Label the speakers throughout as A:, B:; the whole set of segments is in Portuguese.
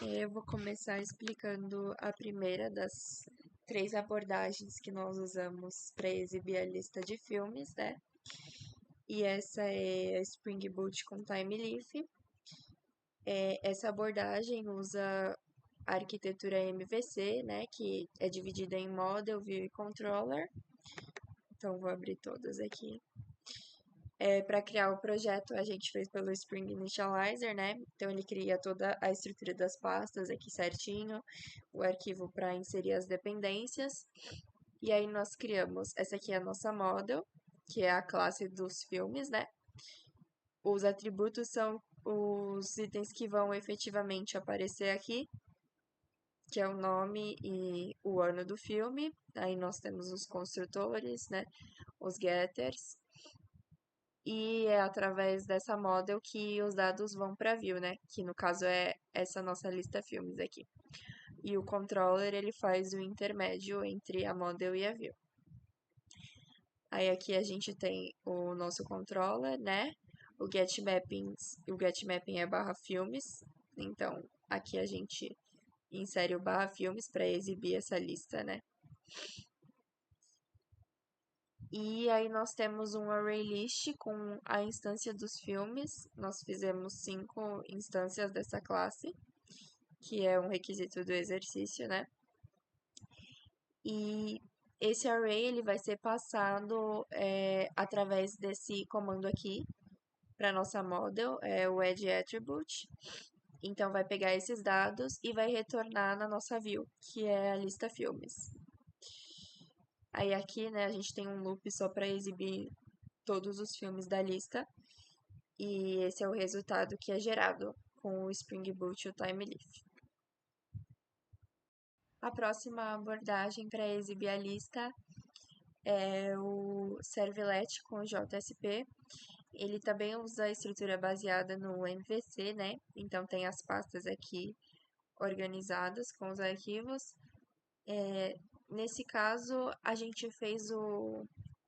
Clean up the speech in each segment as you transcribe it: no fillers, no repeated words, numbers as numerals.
A: Eu vou começar explicando a primeira das três abordagens que nós usamos para exibir a lista de filmes, né? E essa é a Spring Boot com Time Leaf. Essa abordagem usa a arquitetura MVC, né? Que é dividida em Model, View e Controller. Então, vou abrir todas aqui. Para criar o projeto, a gente fez pelo Spring Initializer, né? Então, ele cria toda a estrutura das pastas aqui certinho, o arquivo para inserir as dependências. E aí, nós criamos, essa aqui é a nossa model, que é a classe dos filmes, né? Os atributos são os itens que vão efetivamente aparecer aqui, que é o nome e o ano do filme. Aí, nós temos os construtores, né? Os getters. E é através dessa model que os dados vão para a view, né? Que no caso é essa nossa lista filmes aqui. E o controller ele faz o intermédio entre a model e a view. Aí aqui a gente tem o nosso controller, né? O get mapping é barra filmes. Então aqui a gente insere o barra filmes para exibir essa lista, né? E aí nós temos um array list com a instância dos filmes. Nós fizemos 5 instâncias dessa classe, que é um requisito do exercício, né? E esse array ele vai ser passado através desse comando aqui para nossa model, o add attribute. Então vai pegar esses dados e vai retornar na nossa view, que é a lista filmes. Aí aqui, né, a gente tem um loop só para exibir todos os filmes da lista. E esse é o resultado que é gerado com o Spring Boot e o Time Leaf. A próxima abordagem para exibir a lista é o Servlet com JSP. Ele também usa a estrutura baseada no MVC, né? Então tem as pastas aqui organizadas com os arquivos. Nesse caso, a gente fez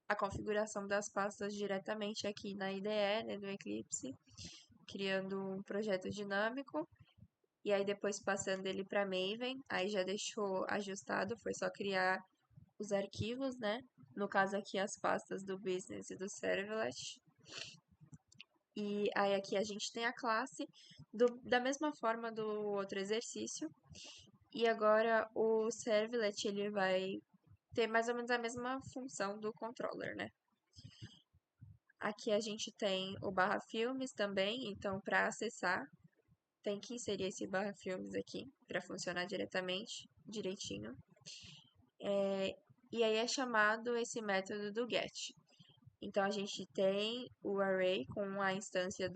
A: a configuração das pastas diretamente aqui na IDE, né, no Eclipse, criando um projeto dinâmico. E aí depois passando ele para Maven, aí já deixou ajustado, foi só criar os arquivos, né? No caso aqui as pastas do Business e do Servlet. E aí aqui a gente tem a classe da mesma forma do outro exercício. E agora o Servlet ele vai ter mais ou menos a mesma função do controller, né? Aqui a gente tem o barra filmes também, então para acessar tem que inserir esse barra filmes aqui para funcionar direitinho. E aí é chamado esse método do get. Então a gente tem o array com a instância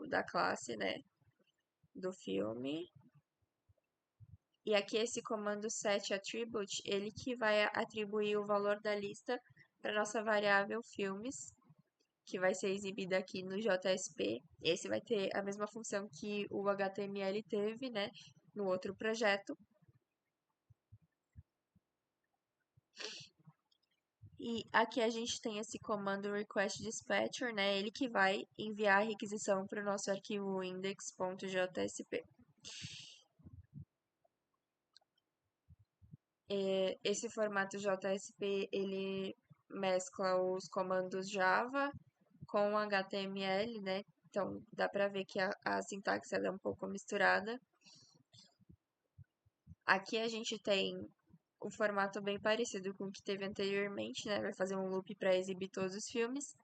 A: da classe, né, do filme. E aqui esse comando setAttribute, ele que vai atribuir o valor da lista para nossa variável filmes, que vai ser exibida aqui no JSP. Esse vai ter a mesma função que o HTML teve, né, no outro projeto. E aqui a gente tem esse comando requestDispatcher, né? Ele que vai enviar a requisição para o nosso arquivo index.jsp. Esse formato JSP ele mescla os comandos Java com HTML, né? Então dá para ver que a sintaxe é um pouco misturada. Aqui a gente tem um formato bem parecido com o que teve anteriormente, né? Vai fazer um loop para exibir todos os filmes.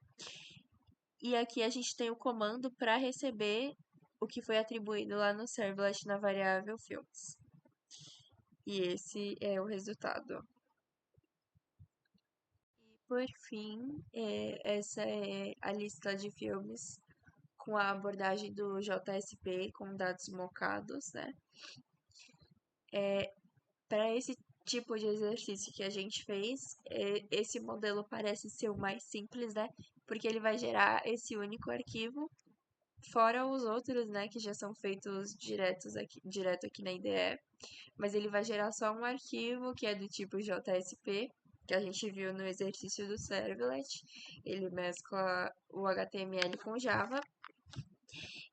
A: E aqui a gente tem o comando para receber o que foi atribuído lá no servlet na variável filmes. E esse é o resultado. E por fim, essa é a lista de filmes com a abordagem do JSP com dados mocados, né? Para esse tipo de exercício que a gente fez, esse modelo parece ser o mais simples, né? Porque ele vai gerar esse único arquivo, fora os outros, né, que já são feitos direto aqui na IDE. Mas ele vai gerar só um arquivo que é do tipo JSP, que a gente viu no exercício do Servlet. Ele mescla o HTML com Java.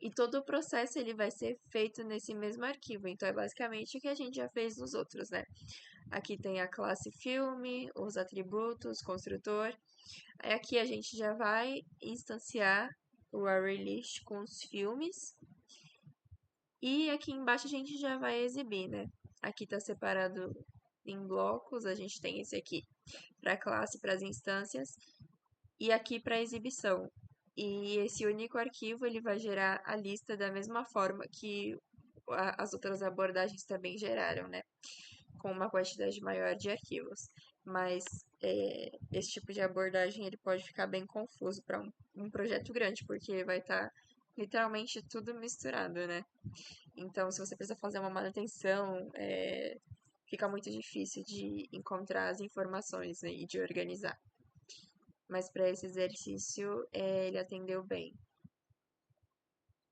A: E todo o processo ele vai ser feito nesse mesmo arquivo. Então é basicamente o que a gente já fez nos outros, né? Aqui tem a classe filme, os atributos, construtor. Aí aqui a gente já vai instanciar o ArrayList com os filmes. E aqui embaixo a gente já vai exibir, né? Aqui está separado em blocos, a gente tem esse aqui para classe, para as instâncias, e aqui para exibição. E esse único arquivo ele vai gerar a lista da mesma forma que as outras abordagens também geraram, né? Com uma quantidade maior de arquivos. Mas esse tipo de abordagem ele pode ficar bem confuso para um projeto grande, porque vai estar literalmente tudo misturado, né? Então, se você precisa fazer uma manutenção, fica muito difícil de encontrar as informações, né, e de organizar. Mas para esse exercício, ele atendeu bem.